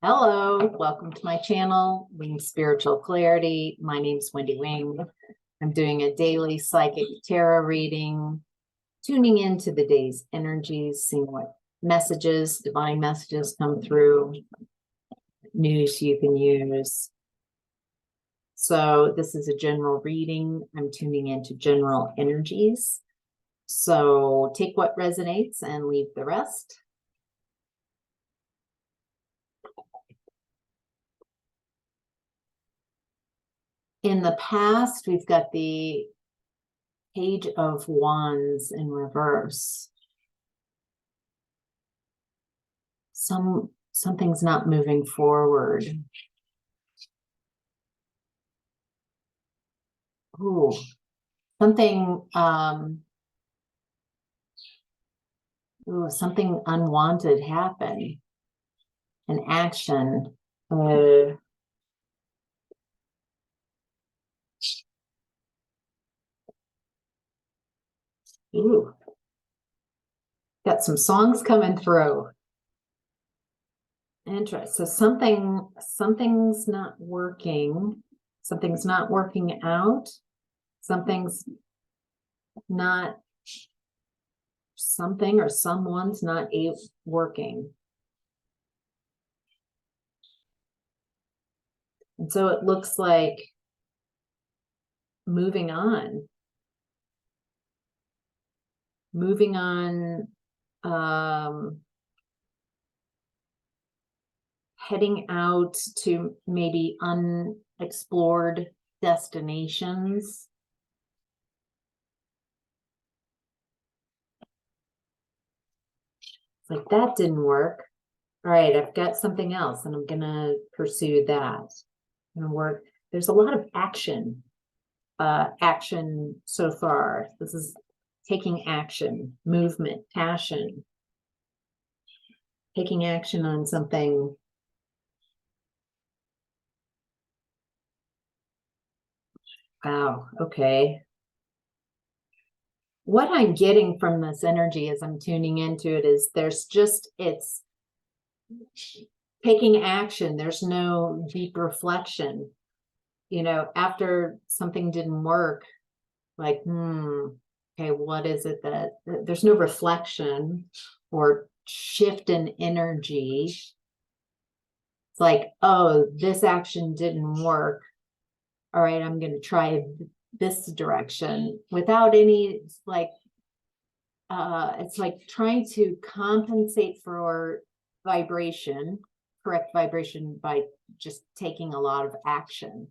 Hello, welcome to my channel, Wing Spiritual Clarity. My name's Wendy Wing. I'm doing a daily psychic tarot reading, tuning into the day's energies, seeing what messages, divine messages come through, news you can use. So this is a general reading. I'm tuning into general energies. So take what resonates and leave the rest. In the past, we've got the Page of Wands in reverse. Something's not moving forward. Ooh, something unwanted happened. An action. Ooh, got some songs coming through. Interesting. So something's not working. Something's not working out. Something's not. Something or someone's not working. And so it looks like moving on, heading out to maybe unexplored destinations. It's like, that didn't work. All right, I've got something else and I'm gonna pursue that. I'm gonna work. There's a lot of action so far. This is taking action, movement, passion, taking action on something. Wow, okay. What I'm getting from this energy as I'm tuning into it is it's taking action. There's no deep reflection. You know, after something didn't work, like, okay, what is it that there's no reflection or shift in energy. It's like, oh, this action didn't work. All right, I'm going to try this direction without any, it's like trying to compensate for vibration, correct vibration, by just taking a lot of action.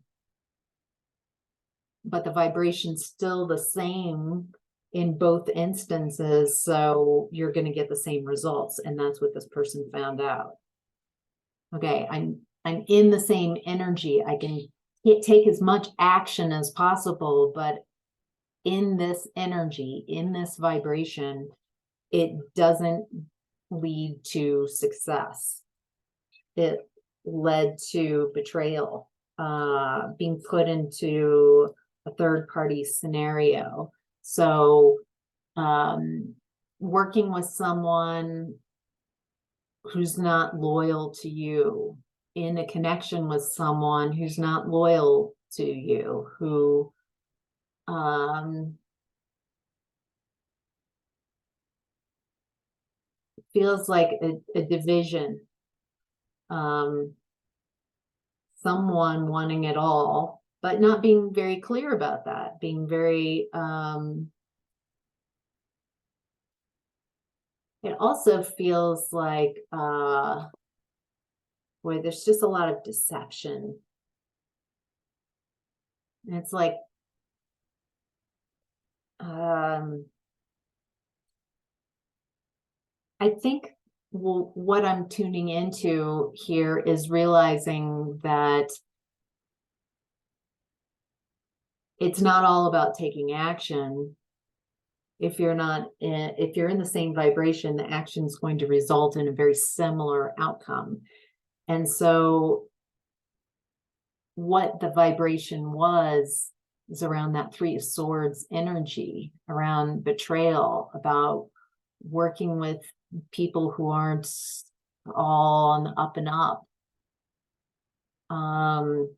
But the vibration's still the same in both instances, so you're going to get the same results, and that's what this person found out. Okay, I'm in the same energy. I can take as much action as possible, but in this energy, in this vibration, it doesn't lead to success. It led to betrayal, being put into a third-party scenario. So working with someone who's not loyal to you, in a connection with someone who's not loyal to you, who feels like a division, someone wanting it all, but not being very clear about that, being very, it also feels like, boy, there's just a lot of deception. And it's like, I think what I'm tuning into here is realizing that it's not all about taking action. If you're in the same vibration, the action is going to result in a very similar outcome. And so what the vibration was around that Three of Swords energy, around betrayal, about working with people who aren't all on the up and up, And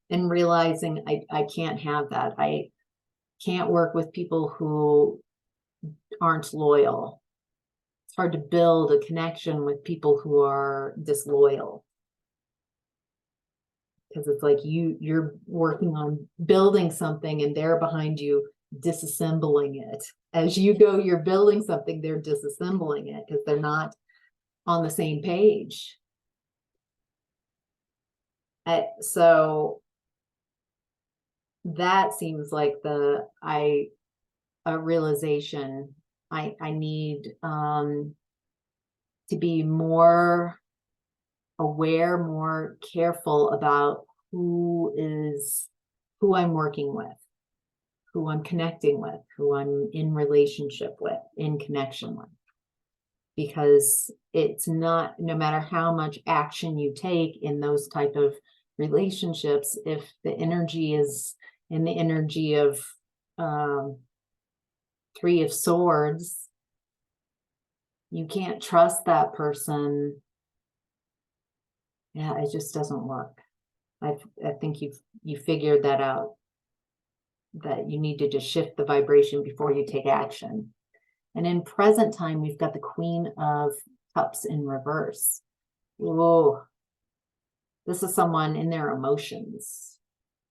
realizing I can't have that. I can't work with people who aren't loyal. It's hard to build a connection with people who are disloyal. Because it's like you're working on building something and they're behind you disassembling it. As you go, you're building something, they're disassembling it because they're not on the same page. So that seems like a realization. I need to be more aware, more careful about who I'm working with, who I'm connecting with, who I'm in relationship with, in connection with. Because it's not, no matter how much action you take in those type of relationships, if the energy is in the energy of Three of Swords, you can't trust that person. Yeah, it just doesn't work. I think you figured that out, that you need to just shift the vibration before you take action. And in present time, we've got the Queen of Cups in reverse. Oh, this is someone in their emotions.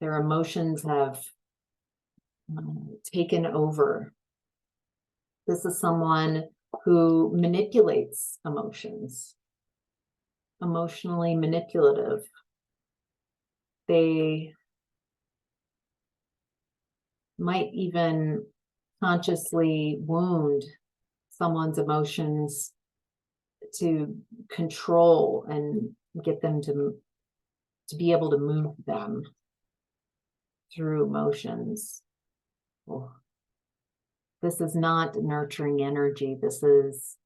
Their emotions have taken over. This is someone who manipulates emotions, emotionally manipulative. They might even consciously wound someone's emotions to control and get them to be able to move them through emotions. Oh, this is not nurturing energy. This is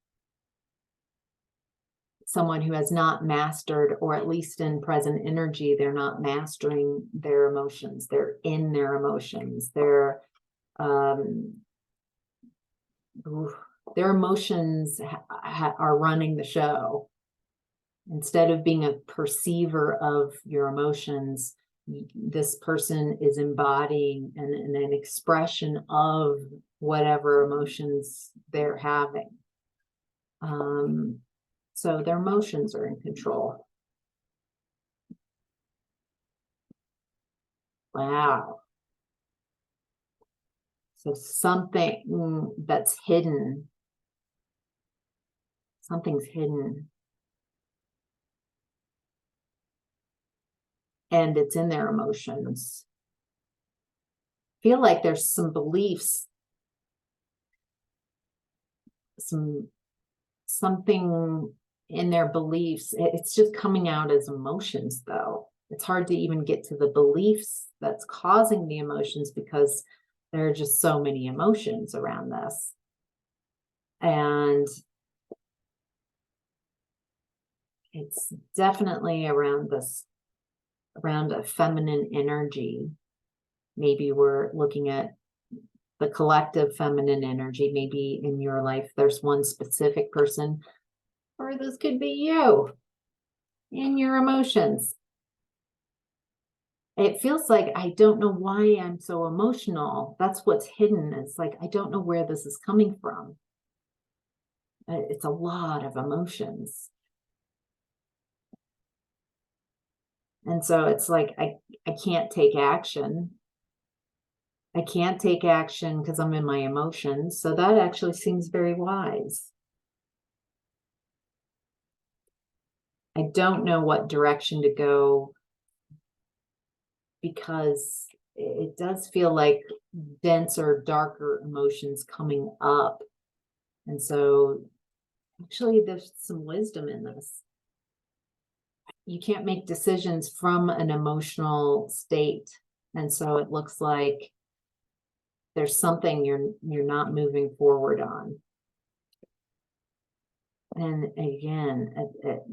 someone who has not mastered, or at least in present energy, they're not mastering their emotions. They're in their emotions. Their emotions are running the show. Instead of being a perceiver of your emotions, this person is embodying an expression of whatever emotions they're having. So their emotions are in control. Wow. So something that's hidden, something's hidden. And it's in their emotions. Feel like there's some beliefs, something in their beliefs. It's just coming out as emotions, though. It's hard to even get to the beliefs that's causing the emotions, because there are just so many emotions around this. And it's definitely around a feminine energy. Maybe we're looking at the collective feminine energy. Maybe in your life there's one specific person, or this could be you in your emotions. It feels like I don't know why I'm so emotional. That's what's hidden. It's like I don't know where this is coming from. It's a lot of emotions. And so it's like I can't take action. I can't take action because I'm in my emotions. So that actually seems very wise. I don't know what direction to go, because it does feel like denser, darker emotions coming up. And so actually there's some wisdom in this. You can't make decisions from an emotional state. And so it looks like there's something you're not moving forward on. And again, it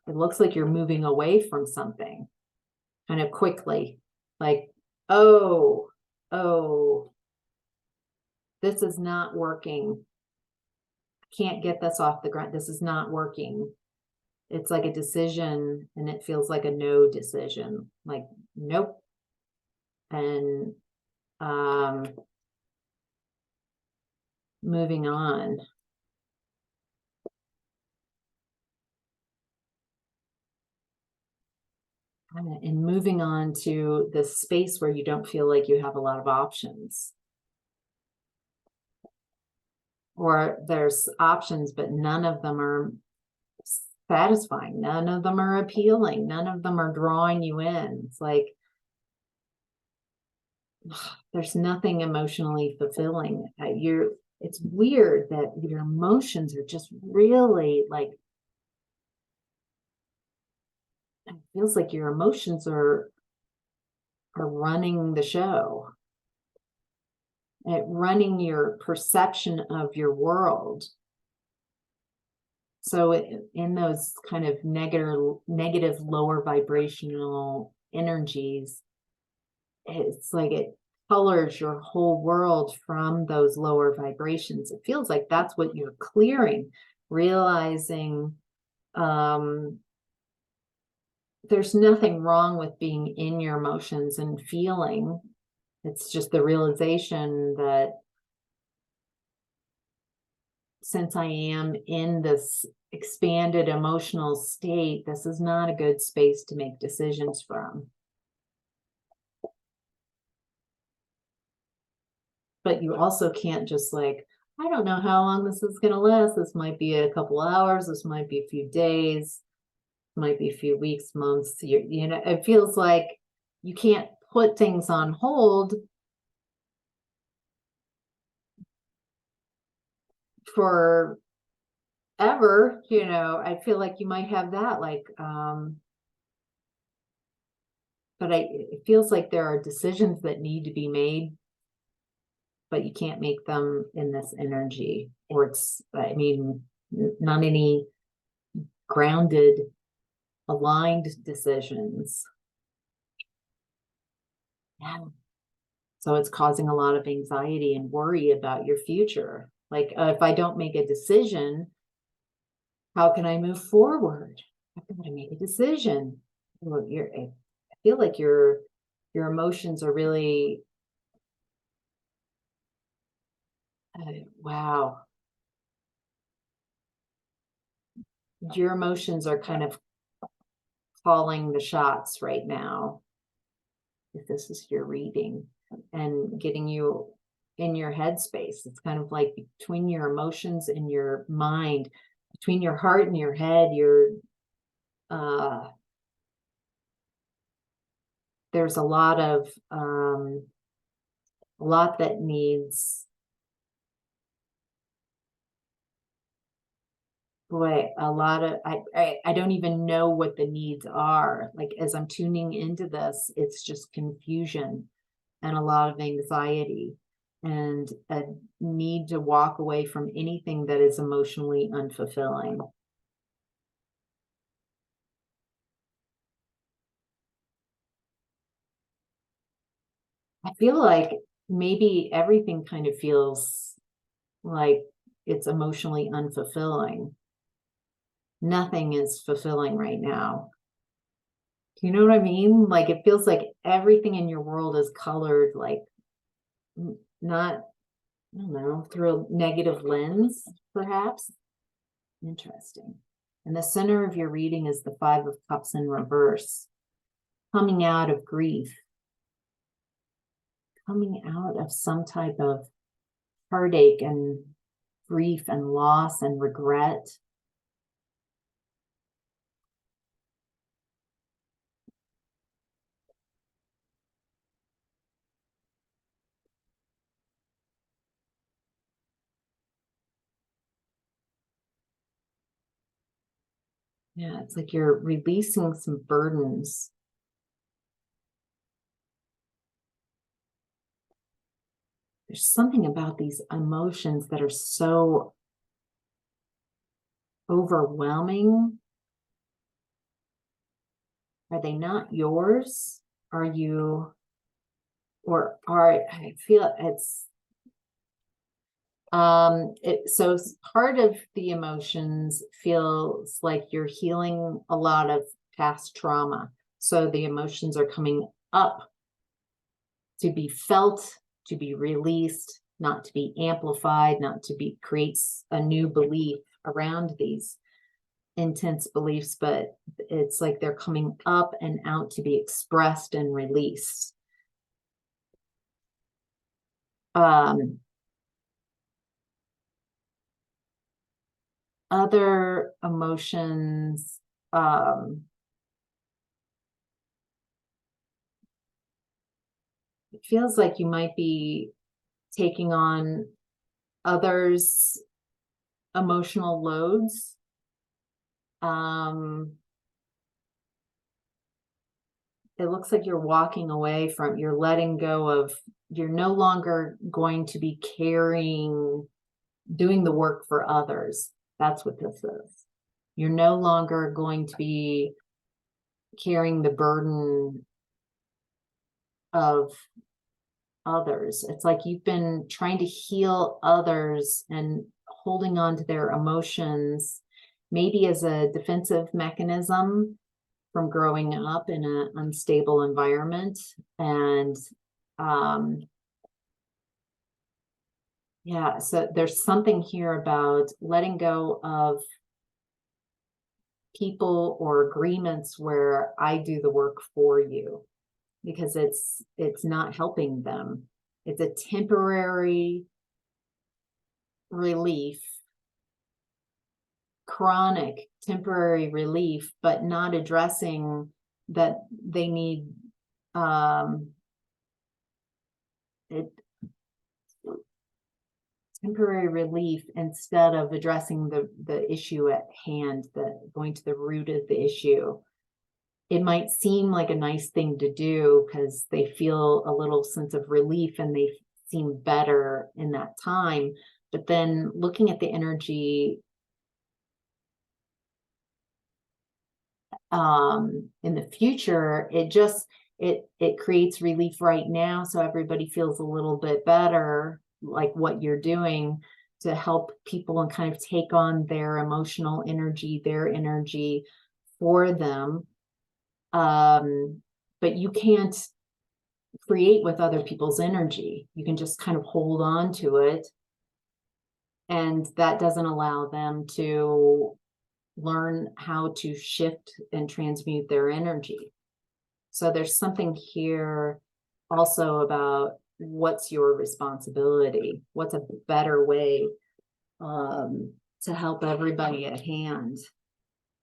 looks like you're moving away from something kind of quickly, like, oh, this is not working. Can't get this off the ground. This is not working. it's like a decision and it feels like a no decision, like, nope. And moving on. And moving on to the space where you don't feel like you have a lot of options. Or there's options, but none of them are satisfying. None of them are appealing. None of them are drawing you in. It's like, there's nothing emotionally fulfilling. It's weird that your emotions are just really like, it feels like your emotions are running the show, running your perception of your world. So in those kind of negative lower vibrational energies, it's like it colors your whole world from those lower vibrations. It feels like that's what you're clearing, realizing there's nothing wrong with being in your emotions and feeling. It's just the realization that since I am in this expanded emotional state, this is not a good space to make decisions from. But you also can't just like, I don't know how long this is going to last. This might be a couple hours. This might be a few days. Might be a few weeks, months. You know, it feels like you can't put things on hold for ever. You know, I feel like you might have that, like, but it feels like there are decisions that need to be made, but you can't make them in this energy, or it's, I mean, not any grounded, aligned decisions. Yeah. So it's causing a lot of anxiety and worry about your future. Like, if I don't make a decision, how can I move forward? I've got to make a decision. Well, I feel like your emotions are really, wow. Your emotions are kind of calling the shots right now, if this is your reading, and getting you in your headspace. It's kind of like between your emotions and your mind, between your heart and your head, there's a lot of a lot that needs, boy, a lot of, I don't even know what the needs are. Like, as I'm tuning into this, it's just confusion and a lot of anxiety and a need to walk away from anything that is emotionally unfulfilling. I feel like maybe everything kind of feels like it's emotionally unfulfilling. Nothing is fulfilling right now. Do you know what I mean? Like, it feels like everything in your world is colored, like, not, I don't know, through a negative lens, perhaps. Interesting. And the center of your reading is the Five of Cups in reverse, coming out of grief, coming out of some type of heartache and grief and loss and regret. Yeah, it's like you're releasing some burdens. There's something about these emotions that are so overwhelming. Are they not yours? Are you, or are, I feel it's, So part of the emotions feels like you're healing a lot of past trauma. So the emotions are coming up to be felt, to be released, not to be amplified, not to be creates a new belief around these intense beliefs, but it's like they're coming up and out to be expressed and released. Other emotions, it feels like you might be taking on others' emotional loads. It looks like you're walking away from, you're letting go of, you're no longer going to be carrying, doing the work for others. That's what this is. You're no longer going to be carrying the burden of others. It's like you've been trying to heal others and holding on to their emotions, maybe as a defensive mechanism from growing up in an unstable environment. And yeah, so there's something here about letting go of people or agreements where I do the work for you, because it's not helping them. It's a temporary relief, chronic temporary relief, but not addressing that they need it, temporary relief, instead of addressing the issue at hand, going to the root of the issue. It might seem like a nice thing to do because they feel a little sense of relief and they seem better in that time. But then looking at the energy in the future, it creates relief right now, so everybody feels a little bit better, like what you're doing to help people and kind of take on their emotional energy, their energy for them. But you can't create with other people's energy. You can just kind of hold on to it, and that doesn't allow them to learn how to shift and transmute their energy. So there's something here also about what's your responsibility, what's a better way to help everybody at hand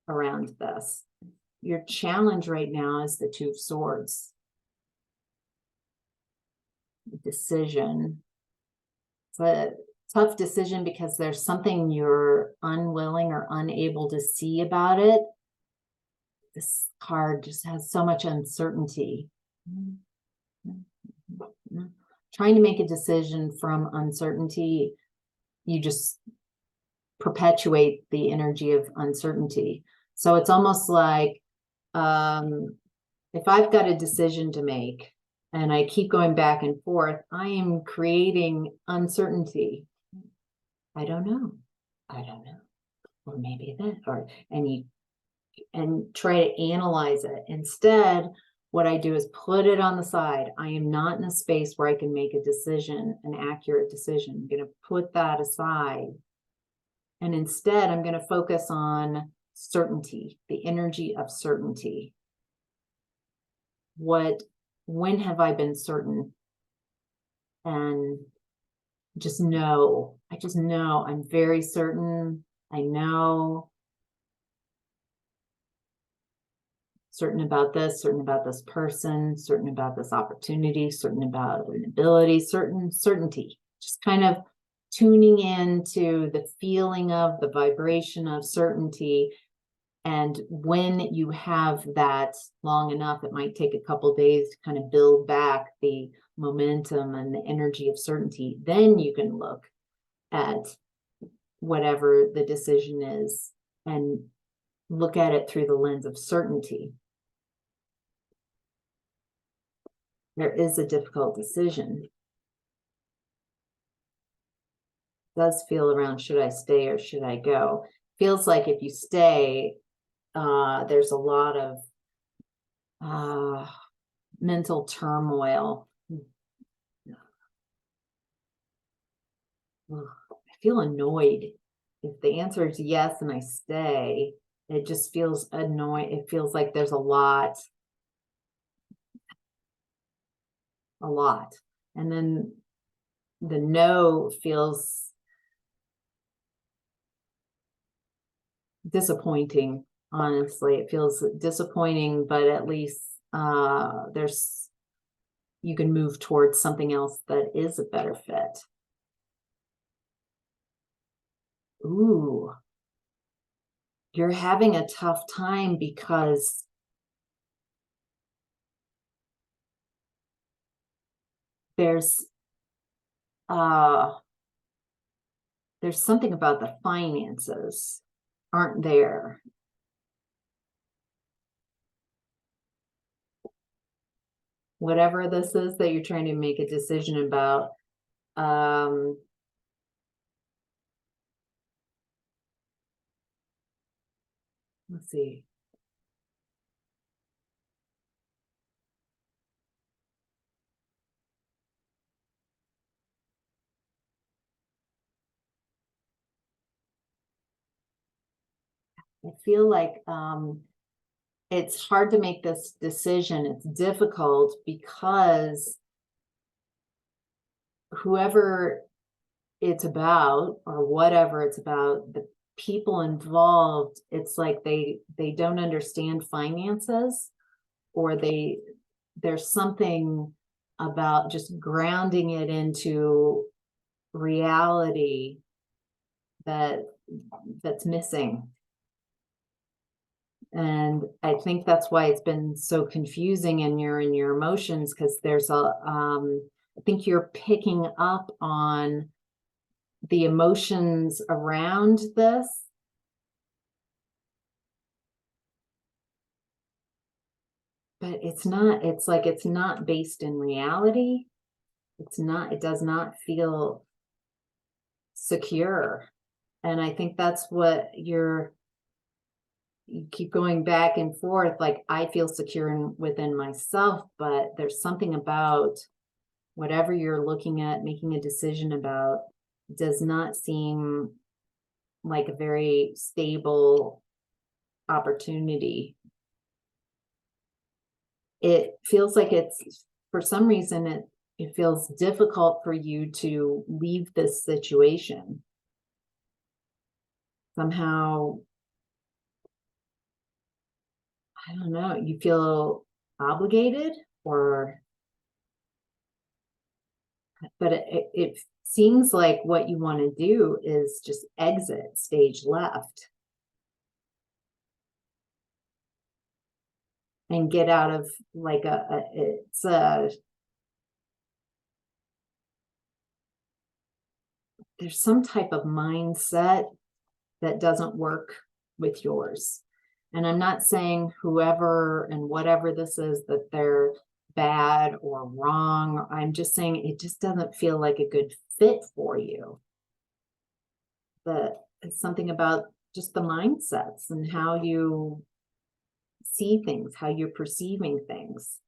around this. Your challenge right now is the Two of Swords. Decision. It's a tough decision because there's something you're unwilling or unable to see about it. This card just has so much uncertainty. Trying to make a decision from uncertainty, you just perpetuate the energy of uncertainty. So it's almost like if I've got a decision to make and I keep going back and forth, I am creating uncertainty. I don't know. Or maybe that, or and try to analyze it. Instead, what I do is put it on the side. I am not in a space where I can make a decision, an accurate decision. I'm going to put that aside. And instead, I'm going to focus on certainty, the energy of certainty. When have I been certain? And I just know, I'm very certain. I know. Certain about this, certain about this person, certain about this opportunity, certain about an ability, certainty. Just kind of tuning into the feeling of, the vibration of certainty. And when you have that long enough, it might take a couple days to kind of build back the momentum and the energy of certainty. Then you can look at whatever the decision is and look at it through the lens of certainty. There is a difficult decision. does feel around, should I stay or should I go? Feels like if you stay, there's a lot of mental turmoil. I feel annoyed. If the answer is yes and I stay, it just feels annoying. It feels like there's a lot. And then the no feels disappointing. Honestly, it feels disappointing, but at least you can move towards something else that is a better fit. Ooh, you're having a tough time because there's something about the finances aren't there. Whatever this is that you're trying to make a decision about, let's see. I feel like it's hard to make this decision. It's difficult because whoever it's about or whatever it's about, the people involved, it's like they don't understand finances, or there's something about just grounding it into reality that's missing. And I think that's why it's been so confusing in your emotions, because there's I think you're picking up on the emotions around this, but it's like it's not based in reality. It does not feel secure. And I think that's what you keep going back and forth. Like, I feel secure within myself, but there's something about whatever you're looking at, making a decision about, does not seem like a very stable opportunity. It feels like for some reason, it feels difficult for you to leave this situation. Somehow, I don't know, you feel obligated, but it seems like what you want to do is just exit stage left and get out of like there's some type of mindset that doesn't work with yours. And I'm not saying whoever and whatever this is that they're bad or wrong. I'm just saying it just doesn't feel like a good fit for you. But it's something about just the mindsets and how you see things, how you're perceiving things.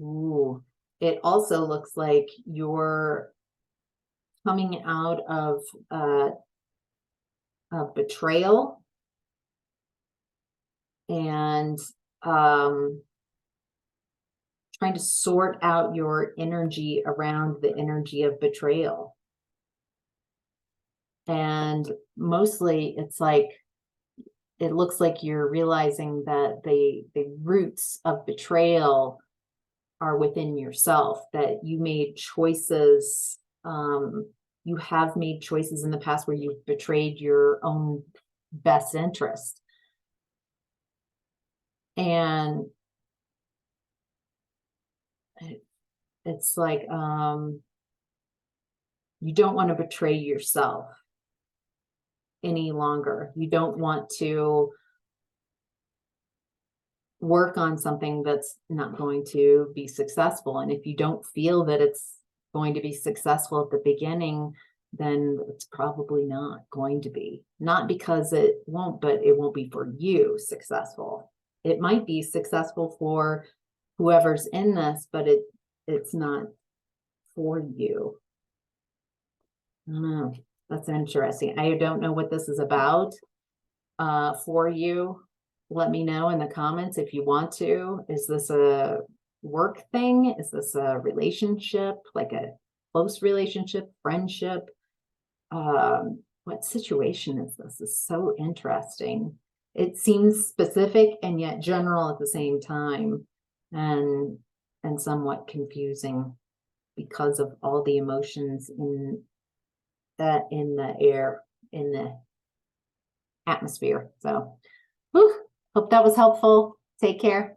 Ooh, it also looks like you're coming out of betrayal and trying to sort out your energy around the energy of betrayal. And mostly it's like, it looks like you're realizing that the roots of betrayal are within yourself, that you made choices. You have made choices in the past where you've betrayed your own best interest. And it's like, you don't want to betray yourself any longer. You don't want to work on something that's not going to be successful. And if you don't feel that it's going to be successful at the beginning, then it's probably not going to be. Not because it won't, but it won't be for you successful. It might be successful for whoever's in this, but it's not for you. I don't know. That's interesting. I don't know what this is about for you. Let me know in the comments if you want to. Is this a work thing? Is this a relationship, like a close relationship, friendship? What situation is this? It's so interesting. It seems specific and yet general at the same time, and somewhat confusing because of all the emotions in the air, in the atmosphere. So, whew, hope that was helpful. Take care.